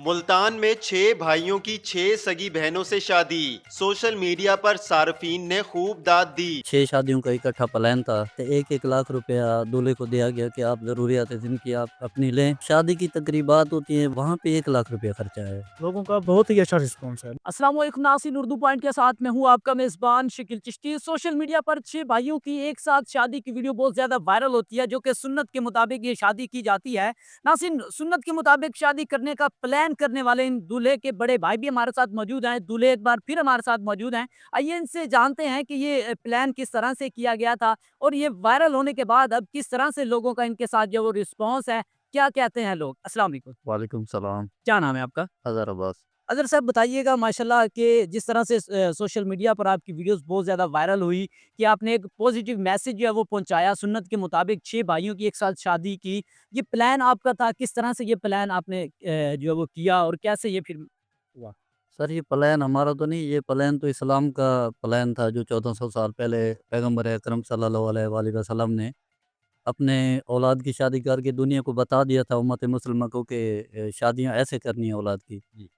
मुल्तान में 6 भाइयों की 6 सगी बहनों से शादी। सोशल मीडिया पर सार्फिन ने खूब दाद दी। 6 शादियों का इकट्ठा प्लान था। तो 1-1 लाख रुपया दूल्हे को दिया गया कि आप ज़रूरियात ज़िंदगी आप अपनी लें। शादी की तकरीबात होती हैं, वहाँ पे 1 लाख रुपया खर्चा है। लोगों का बहुत ही अच्छा रिस्पॉन्स है। अस्सलाम वालेकुम नाज़रीन, उर्दू पॉइंट के साथ मैं हूँ आपका मेज़बान शकील चिश्ती। सोशल मीडिया पर 6 भाइयों की एक साथ शादी की वीडियो बहुत ज़्यादा वायरल होती है, जो कि सुन्नत के मुताबिक ये शादी की जाती है। नाज़रीन, सुन्नत के मुताबिक शादी करने का प्लान करने वाले इन दूल्हे के बड़े भाई भी हमारे साथ मौजूद हैं। दूल्हे एक बार फिर हमारे साथ मौजूद हैं। आइए इनसे जानते हैं कि ये प्लान किस तरह से किया गया था और ये वायरल होने के बाद अब किस तरह से लोगों का इनके साथ जो वो रिस्पॉन्स है, क्या कहते हैं लोग? अस्सलाम वालेकुम। वालेकुम सलाम। क्या नाम है आपका? अज़हर अब्बास। अज़हर साहब, बताइएगा माशाल्लाह कि जिस तरह से सोशल मीडिया पर आपकी वीडियोस बहुत ज़्यादा वायरल हुई कि आपने एक पॉजिटिव मैसेज जो है वो पहुंचाया, सुन्नत के मुताबिक 6 भाइयों की एक साथ शादी की। ये प्लान आपका था, किस तरह से ये प्लान आपने जो है वो किया और कैसे ये फिर हुआ? सर ये प्लान हमारा तो नहीं, ये प्लान तो इस्लाम का प्लान था जो 1400 साल पहले पैगम्बर अकरम सल्लल्लाहु अलैहि वसल्लम ने अपने औलाद की शादी करके दुनिया को बता दिया था उम्मत मुस्लिमा को कि शादियाँ ऐसे करनी है औलाद की। जी।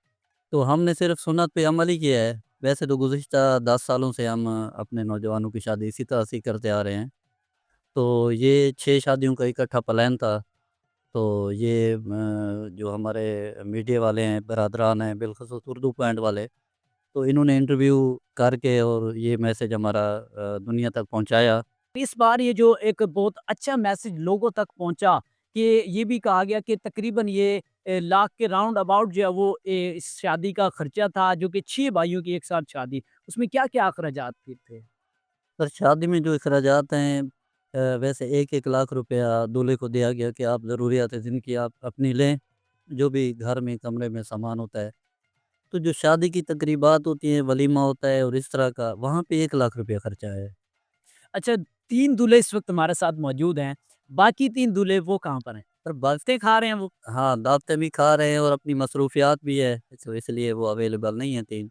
तो हमने सिर्फ़ सुन्नत पे अमल ही किया है। वैसे तो गुज़िश्ता 10 सालों से हम अपने नौजवानों की शादी इसी तरह से ही करते आ रहे हैं। तो ये 6 शादियों का इकट्ठा प्लान था। तो ये जो हमारे मीडिया वाले हैं, बरादरान हैं, बिलख़ुसूस उर्दू पॉइंट वाले, तो इन्होंने इंटरव्यू करके और ये मैसेज हमारा दुनिया तक पहुँचाया। इस बार ये जो एक बहुत अच्छा मैसेज लोगों तक पहुंचा कि ये भी कहा गया कि तकरीबन ये लाख के राउंड अबाउट जो है वो इस शादी का खर्चा था, जो कि 6 भाइयों की एक साथ शादी, उसमें क्या-क्या अखराजात थे? सर शादी में जो अखराजात हैं वैसे 1-1 लाख रुपया दूल्हे को दिया गया कि आप ज़रूरियात ज़िंदगी आप अपनी लें, जो भी घर में कमरे में सामान होता है। तो जो शादी की तकरीबात होती हैं, वलीमा होता है और इस तरह का, वहाँ पे 1 लाख रुपया खर्चा है। अच्छा, 3 दूल्हे इस वक़्त हमारे साथ मौजूद हैं, बाकी 3 दूल्हे वो कहाँ पर हैं? पर बस दावतें खा रहे हैं वो? हाँ, दावतें भी खा रहे हैं और अपनी मसरूफ़ियात भी है, तो इसलिए वो अवेलेबल नहीं है 3।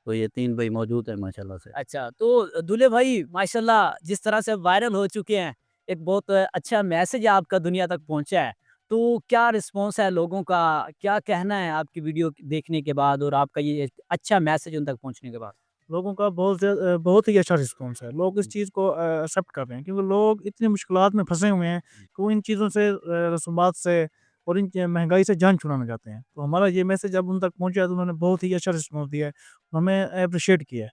तो ये 3 भाई मौजूद हैं माशाल्लाह से। अच्छा, तो दूल्हे भाई माशाल्लाह जिस तरह से वायरल हो चुके हैं, एक बहुत अच्छा मैसेज आपका दुनिया तक पहुँचा है। तो क्या रिस्पॉन्स है लोगों का? क्या कहना है आपकी वीडियो देखने के बाद और आपका ये एक अच्छा मैसेज उन तक पहुँचने के बाद? लोगों का बहुत ही अच्छा रिस्पॉन्स है। लोग इस चीज़ को एक्सेप्ट कर रहे हैं क्योंकि लोग इतनी मुश्किलात में फँसे हुए हैं कि वो इन चीज़ों से रसूमात से और इन च महँगाई से जान छुड़ाना चाहते हैं। तो हमारा ये मैसेज जब उन तक पहुँचा तो उन्होंने बहुत ही अच्छा रिस्पॉन्स दिया है। हमें एप्रिशिएट किया है।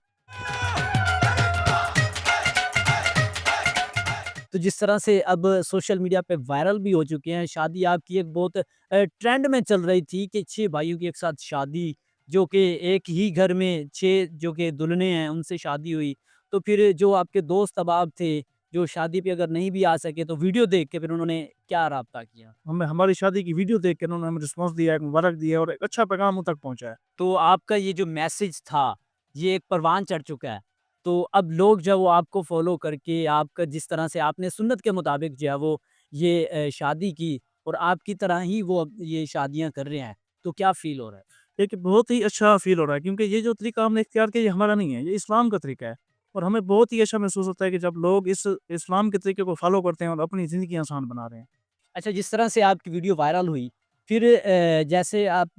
तो जिस तरह से अब सोशल मीडिया पे वायरल भी हो चुके हैं, शादी आपकी एक बहुत ट्रेंड में चल रही थी कि 6 भाइयों की एक साथ शादी, जो कि एक ही घर में 6 जो कि दुल्हनें हैं, उनसे शादी हुई। तो फिर जो आपके दोस्त अहबाब थे, जो शादी पे अगर नहीं भी आ सके, तो वीडियो देख के फिर उन्होंने क्या राब्ता किया? हमें हमारी शादी की वीडियो देख के उन्होंने हमें रिस्पॉन्स दिया है, मुबारक दिया है और एक अच्छा पैगाम उन तक पहुँचा है। तो आपका ये जो मैसेज था, ये एक परवान चढ़ चुका है। तो अब लोग जो है वो आपको फ़ॉलो करके आपका जिस तरह से आपने सुन्नत के मुताबिक जो है वो ये शादी की और आपकी तरह ही वो अब ये शादियाँ कर रहे हैं, तो क्या फ़ील हो रहा है? एक बहुत ही अच्छा फ़ील हो रहा है क्योंकि ये जो तरीका हमने इख्तियार किया ये हमारा नहीं है, ये इस्लाम का तरीका है। और हमें बहुत ही अच्छा महसूस होता है कि जब लोग इस इस्लाम के तरीके को फ़ॉलो करते हैं और अपनी ज़िंदगी आसान बना रहे हैं। अच्छा, जिस तरह से आपकी वीडियो वायरल हुई, फिर जैसे आप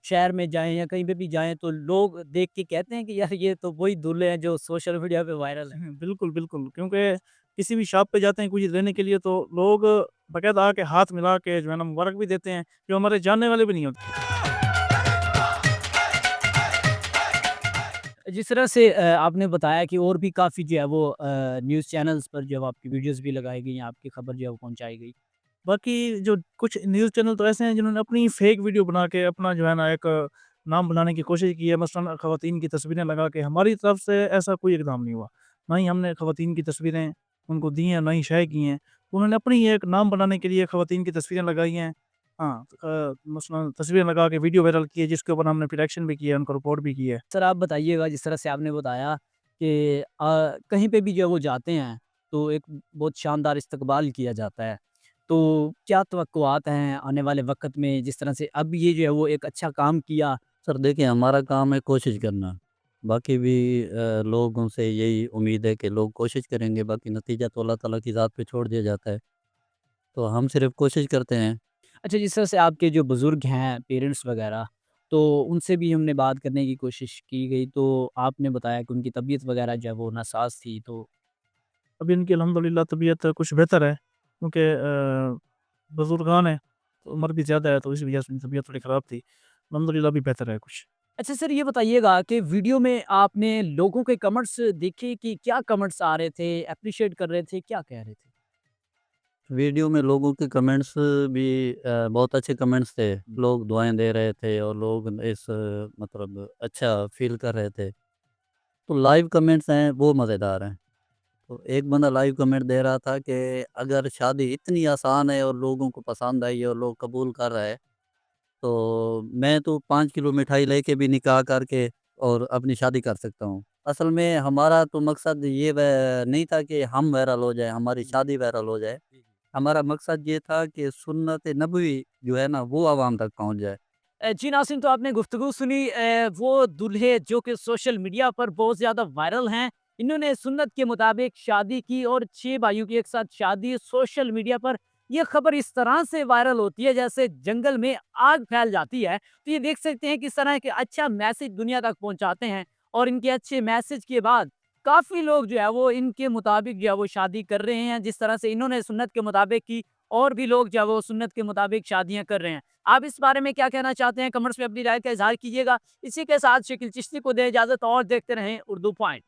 शहर में जाएँ या कहीं पे भी जाएँ तो लोग देख के कहते हैं कि यार ये तो वही दूल्हे हैं जो सोशल मीडिया पे वायरल हैं। बिल्कुल, बिल्कुल क्योंकि किसी भी शॉप पे जाते हैं कुछ लेने के लिए तो लोग बाकायदा आके हाथ मिला के जो है ना मुबारक भी देते हैं, जो हमारे जानने वाले भी नहीं होते। जिस तरह से आपने बताया कि और भी काफ़ी जो है वो न्यूज़ चैनल्स पर जो है आपकी वीडियोज़ भी लगाई गई हैं, आपकी खबर जो है वो पहुँचाई गई। बाकी जो कुछ न्यूज़ चैनल तो ऐसे हैं जिन्होंने अपनी फेक वीडियो बना के अपना जो है ना एक नाम बनाने की कोशिश की है, मसलन ख़वातीन की तस्वीरें लगा के। हमारी तरफ से ऐसा कोई इक़दाम नहीं हुआ। ना ही हमने ख़वातीन की तस्वीरें उनको दी हैं, ना ही शेयर की हैं। उन्होंने अपनी एक नाम बनाने के लिए ख़वातीन की तस्वीरें लगाई हैं। हाँ, मसलन तस्वीरें लगा के वीडियो वायरल की है जिसके ऊपर हमने फिर एक्शन भी किया है, उनको रिपोर्ट भी की है। सर आप बताइएगा जिस तरह से आपने बताया कि कहीं पे भी जो है वो जाते हैं, तो एक बहुत शानदार इस्तकबाल किया जाता है। तो क्या तवक्कुआत हैं आने वाले वक़्त में जिस तरह से अब ये जो है वो एक अच्छा काम किया। सर देखिए हमारा काम है कोशिश करना। बाकी भी लोगों से यही उम्मीद है कि लोग कोशिश करेंगे, बाकी नतीजा तो अल्लाह ताला की ज़ात पे छोड़ दिया जाता है। तो हम सिर्फ़ कोशिश करते हैं। अच्छा, जिस तरह से आपके जो बुज़ुर्ग हैं, पेरेंट्स वग़ैरह, तो उनसे भी हमने बात करने की कोशिश की गई, तो आपने बताया कि उनकी तबीयत वगैरह जो है वो नासाज़ थी, तो अभी इनकी अल्हम्दुलिल्लाह तबीयत कुछ बेहतर है, क्योंकि बुज़ुर्गान हैं, तो उम्र भी ज़्यादा है, तो इस वजह से इनकी तबीयत थोड़ी ख़राब थी। अल्हम्दुलिल्लाह अभी बेहतर है कुछ। अच्छा सर ये बताइएगा कि वीडियो में आपने लोगों के कमेंट्स देखे कि क्या कमेंट्स आ रहे थे, एप्रिशिएट कर रहे थे, क्या कह रहे थे? वीडियो में लोगों के कमेंट्स भी बहुत अच्छे कमेंट्स थे। लोग दुआएँ दे रहे थे और लोग मतलब अच्छा फ़ील कर रहे थे। तो लाइव कमेंट्स हैं वो मज़ेदार हैं। तो एक बंदा लाइव कमेंट दे रहा था कि अगर शादी इतनी आसान है और लोगों को पसंद आई और लोग कबूल कर रहे हैं, तो मैं तो 5 किलो मिठाई लेके भी निकाह करके और अपनी शादी कर सकता हूँ। असल में हमारा तो मकसद ये नहीं था कि हम वायरल हो जाएँ, हमारी शादी वायरल हो जाए। हमारा मकसद ये था कि सुन्नत नबवी जो है ना, वो आवाम तक पहुँच जाए। जी नाज़रीन तो आपने गुफ्तगू सुनी वो दूल्हे जो कि सोशल मीडिया पर बहुत ज़्यादा वायरल हैं। इन्होंने सुन्नत के मुताबिक शादी की और 6 भाइयों की एक साथ शादी सोशल मीडिया पर ये खबर इस तरह से वायरल होती है जैसे जंगल में आग फैल जाती है। तो ये देख सकते हैं किस तरह के अच्छा मैसेज दुनिया तक पहुँचाते हैं और इनके अच्छे मैसेज के बाद काफ़ी लोग जो है वो इनके मुताबिक जो है वो शादी कर रहे हैं। जिस तरह से इन्होंने सुन्नत के मुताबिक की और भी लोग जो है वो सुन्नत के मुताबिक शादियाँ कर रहे हैं। आप इस बारे में क्या कहना चाहते हैं? कमेंट्स में अपनी राय का इज़हार कीजिएगा। इसी के साथ शकील चिश्ती को दें इजाज़त और देखते रहें उर्दू पॉइंट।